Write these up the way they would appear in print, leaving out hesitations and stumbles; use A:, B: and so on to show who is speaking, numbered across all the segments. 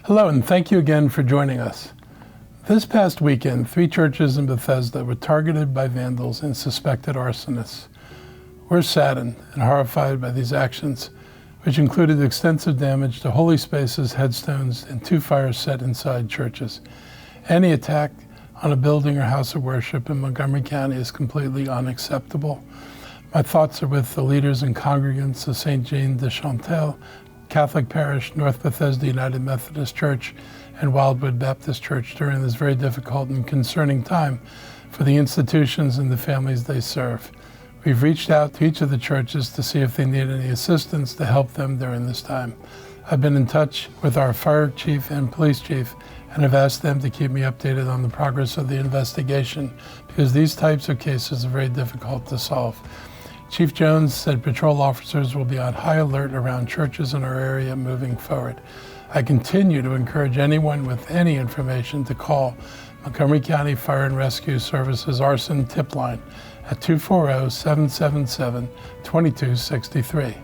A: Hello, and thank you again for joining us. This past weekend, 3 churches in Bethesda were targeted by vandals and suspected arsonists. We're saddened and horrified by these actions, which included extensive damage to holy spaces, headstones, and 2 fires set inside churches. Any attack on a building or house of worship in Montgomery County is completely unacceptable. My thoughts are with the leaders and congregants of St. Jean de Chantal, Catholic Parish, North Bethesda United Methodist Church, and Wildwood Baptist Church during this very difficult and concerning time for the institutions and the families they serve. We've reached out to each of the churches to see if they need any assistance to help them during this time. I've been in touch with our fire chief and police chief and have asked them to keep me updated on the progress of the investigation because these types of cases are very difficult to solve. Chief Jones said patrol officers will be on high alert around churches in our area moving forward. I continue to encourage anyone with any information to call Montgomery County Fire and Rescue Services Arson Tip Line at 240-777-2263.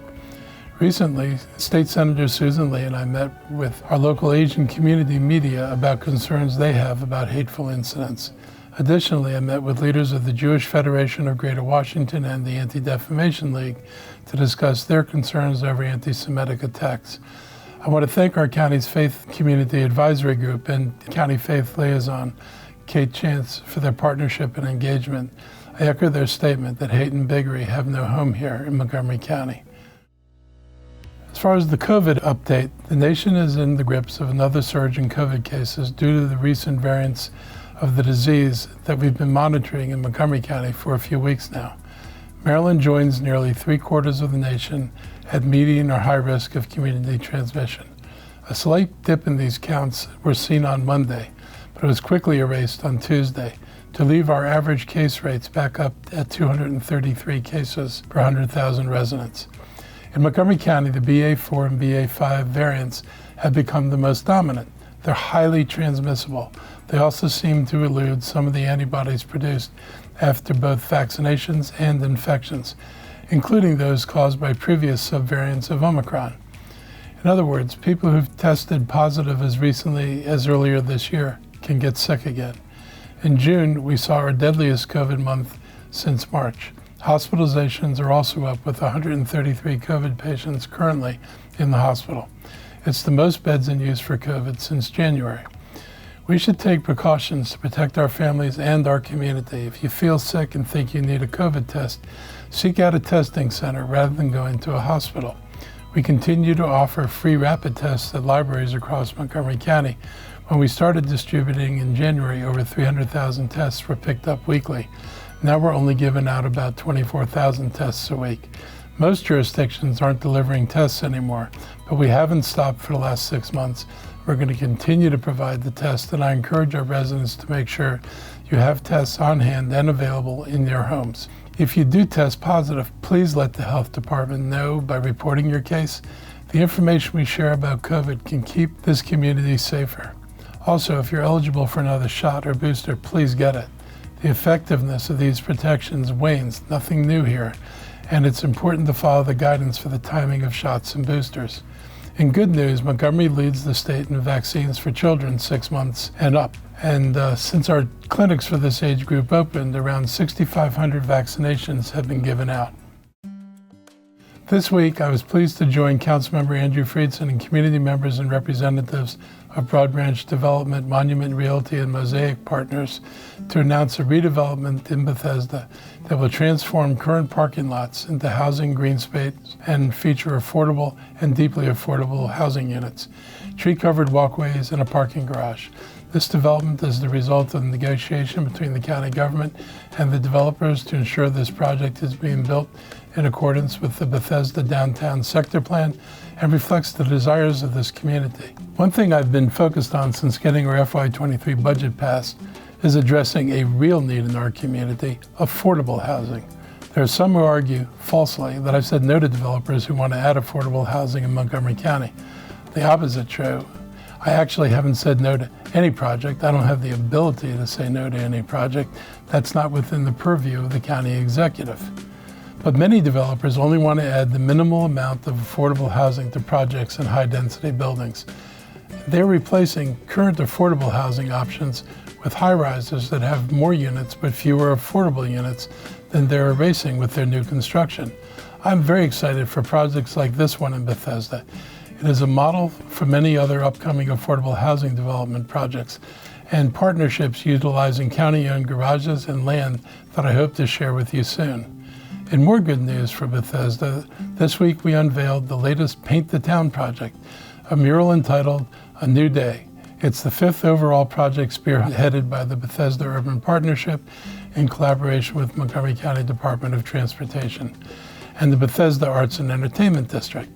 A: Recently, State Senator Susan Lee and I met with our local Asian community media about concerns they have about hateful incidents. Additionally, I met with leaders of the Jewish Federation of Greater Washington and the Anti-Defamation League to discuss their concerns over anti-Semitic attacks. I want to thank our county's Faith Community Advisory Group and County Faith Liaison, Kate Chance, for their partnership and engagement. I echo their statement that hate and bigotry have no home here in Montgomery County. As far as the COVID update, the nation is in the grips of another surge in COVID cases due to the recent variants of the disease that we've been monitoring in Montgomery County for a few weeks now. Maryland joins nearly 3/4 of the nation at median or high risk of community transmission. A slight dip in these counts were seen on Monday, but it was quickly erased on Tuesday to leave our average case rates back up at 233 cases per 100,000 residents. In Montgomery County, the BA4 and BA5 variants have become the most dominant. They're highly transmissible. They also seem to elude some of the antibodies produced after both vaccinations and infections, including those caused by previous subvariants of Omicron. In other words, people who've tested positive as recently as earlier this year can get sick again. In June, we saw our deadliest COVID month since March. Hospitalizations are also up, with 133 COVID patients currently in the hospital. It's the most beds in use for COVID since January. We should take precautions to protect our families and our community. If you feel sick and think you need a COVID test, seek out a testing center rather than going to a hospital. We continue to offer free rapid tests at libraries across Montgomery County. When we started distributing in January, over 300,000 tests were picked up weekly. Now we're only giving out about 24,000 tests a week. Most jurisdictions aren't delivering tests anymore, but we haven't stopped for the last 6 months. We're going to continue to provide the test, and I encourage our residents to make sure you have tests on hand and available in your homes. If you do test positive, please let the health department know by reporting your case. The information we share about COVID can keep this community safer. Also, if you're eligible for another shot or booster, please get it. The effectiveness of these protections wanes, nothing new here, and it's important to follow the guidance for the timing of shots and boosters. In good news, Montgomery leads the state in vaccines for children 6 months and up. And since our clinics for this age group opened, around 6,500 vaccinations have been given out. This week, I was pleased to join Councilmember Andrew Friedson and community members and representatives of Broad Branch Development, Monument Realty, and Mosaic Partners to announce a redevelopment in Bethesda that will transform current parking lots into housing green space and feature affordable and deeply affordable housing units, tree-covered walkways, and a parking garage. This development is the result of negotiation between the county government and the developers to ensure this project is being built in accordance with the Bethesda Downtown Sector Plan and reflects the desires of this community. One thing I've been focused on since getting our FY23 budget passed is addressing a real need in our community, affordable housing. There are some who argue, falsely, that I've said no to developers who want to add affordable housing in Montgomery County. The opposite true. I actually haven't said no to any project. I don't have the ability to say no to any project. That's not within the purview of the county executive. But many developers only want to add the minimal amount of affordable housing to projects in high-density buildings. They're replacing current affordable housing options with high-rises that have more units but fewer affordable units than they're erasing with their new construction. I'm very excited for projects like this one in Bethesda. It is a model for many other upcoming affordable housing development projects and partnerships utilizing county-owned garages and land that I hope to share with you soon. In more good news for Bethesda, this week we unveiled the latest Paint the Town project, a mural entitled A New Day. It's the 5th overall project spearheaded by the Bethesda Urban Partnership in collaboration with Montgomery County Department of Transportation and the Bethesda Arts and Entertainment District.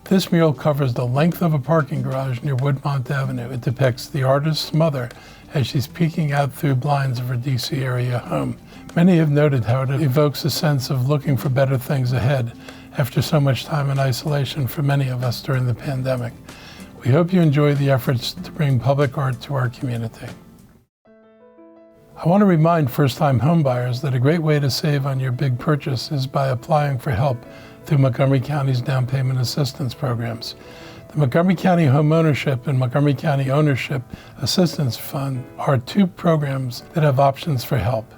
A: This mural covers the length of a parking garage near Woodmont Avenue. It depicts the artist's mother as she's peeking out through blinds of her DC area home. Many have noted how it evokes a sense of looking for better things ahead after so much time in isolation for many of us during the pandemic. We hope you enjoy the efforts to bring public art to our community. I want to remind first-time homebuyers that a great way to save on your big purchase is by applying for help through Montgomery County's down payment assistance programs. The Montgomery County Homeownership and Montgomery County Ownership Assistance Fund are two programs that have options for help.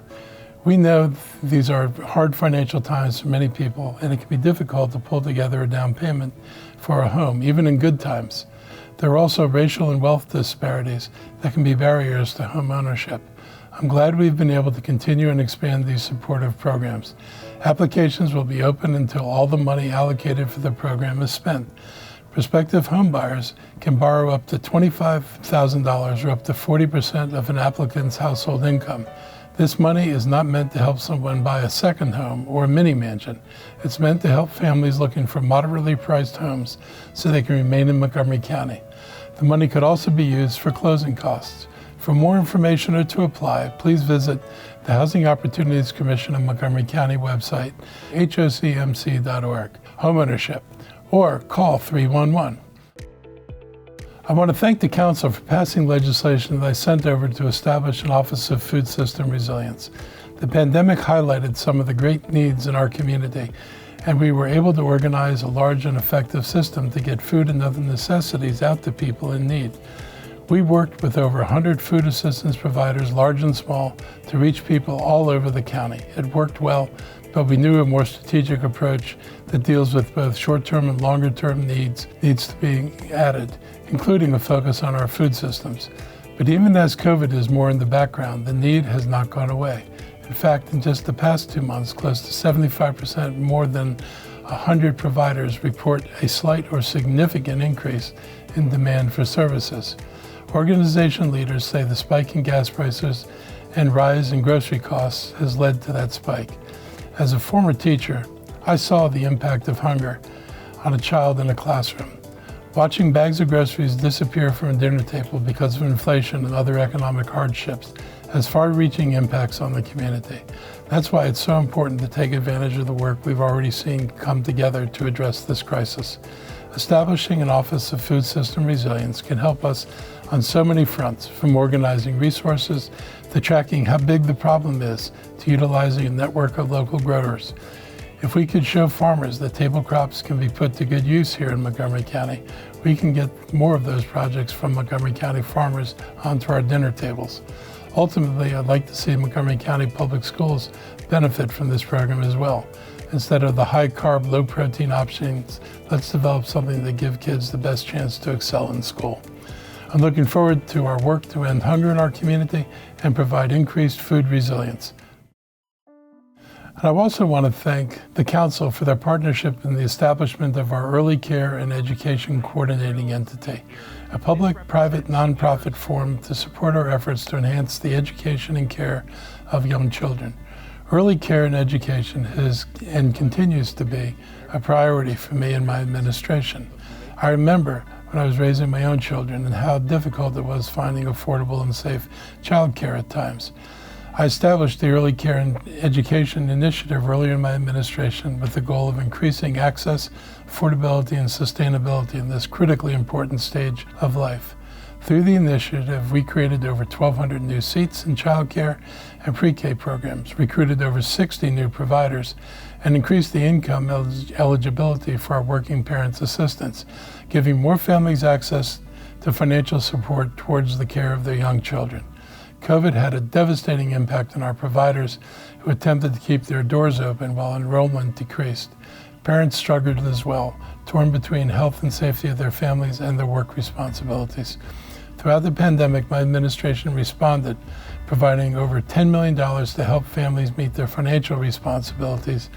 A: We know these are hard financial times for many people, and it can be difficult to pull together a down payment for a home, even in good times. There are also racial and wealth disparities that can be barriers to home ownership. I'm glad we've been able to continue and expand these supportive programs. Applications will be open until all the money allocated for the program is spent. Prospective homebuyers can borrow up to $25,000 or up to 40% of an applicant's household income. This money is not meant to help someone buy a second home or a mini mansion. It's meant to help families looking for moderately priced homes so they can remain in Montgomery County. The money could also be used for closing costs. For more information or to apply, please visit the Housing Opportunities Commission of Montgomery County website, hocmc.org, homeownership, or call 311. I want to thank the Council for passing legislation that I sent over to establish an Office of Food System Resilience. The pandemic highlighted some of the great needs in our community, and we were able to organize a large and effective system to get food and other necessities out to people in need. We worked with over 100 food assistance providers, large and small, to reach people all over the county. It worked well, but we knew a more strategic approach that deals with both short-term and longer-term needs to be added, including a focus on our food systems. But even as COVID is more in the background, the need has not gone away. In fact, in just the past 2 months, close to 75% more than 100 providers report a slight or significant increase in demand for services. Organization leaders say the spike in gas prices and rise in grocery costs has led to that spike. As a former teacher, I saw the impact of hunger on a child in a classroom. Watching bags of groceries disappear from a dinner table because of inflation and other economic hardships has far-reaching impacts on the community. That's why it's so important to take advantage of the work we've already seen come together to address this crisis. Establishing an Office of Food System Resilience can help us on so many fronts, from organizing resources to tracking how big the problem is, to utilizing a network of local growers. If we could show farmers that table crops can be put to good use here in Montgomery County, we can get more of those projects from Montgomery County farmers onto our dinner tables. Ultimately, I'd like to see Montgomery County Public Schools benefit from this program as well. Instead of the high-carb, low-protein options, let's develop something that gives kids the best chance to excel in school. I'm looking forward to our work to end hunger in our community and provide increased food resilience. And I also want to thank the Council for their partnership in the establishment of our Early Care and Education Coordinating Entity, a public-private nonprofit forum to support our efforts to enhance the education and care of young children. Early care and education is and continues to be a priority for me and my administration. I remember when I was raising my own children and how difficult it was finding affordable and safe childcare at times. I established the Early Care and Education Initiative earlier in my administration with the goal of increasing access, affordability, and sustainability in this critically important stage of life. Through the initiative, we created over 1,200 new seats in childcare and pre-K programs, recruited over 60 new providers, and increased the income eligibility for our working parents assistance, giving more families access to financial support towards the care of their young children. COVID had a devastating impact on our providers who attempted to keep their doors open while enrollment decreased. Parents struggled as well, torn between health and safety of their families and their work responsibilities. Throughout the pandemic, my administration responded, providing over $10 million to help families meet their financial responsibilities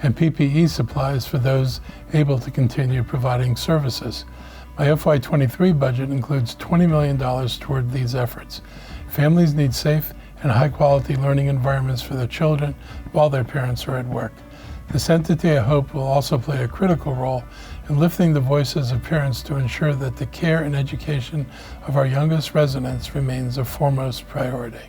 A: and PPE supplies for those able to continue providing services. My FY23 budget includes $20 million toward these efforts. Families need safe and high-quality learning environments for their children while their parents are at work. This entity, I hope, will also play a critical role in lifting the voices of parents to ensure that the care and education of our youngest residents remains a foremost priority.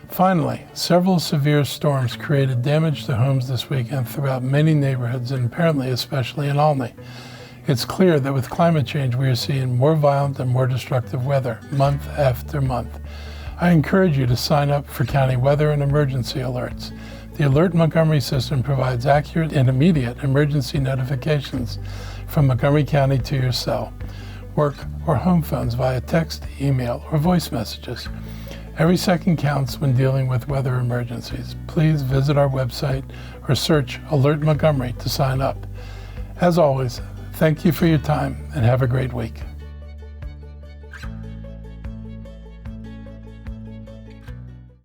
A: Finally, several severe storms created damage to homes this weekend throughout many neighborhoods and apparently especially in Olney. It's clear that with climate change we are seeing more violent and more destructive weather month after month. I encourage you to sign up for county weather and emergency alerts. The Alert Montgomery system provides accurate and immediate emergency notifications from Montgomery County to your cell, work, or home phones via text, email, or voice messages. Every second counts when dealing with weather emergencies. Please visit our website or search Alert Montgomery to sign up. As always, thank you for your time and have a great week.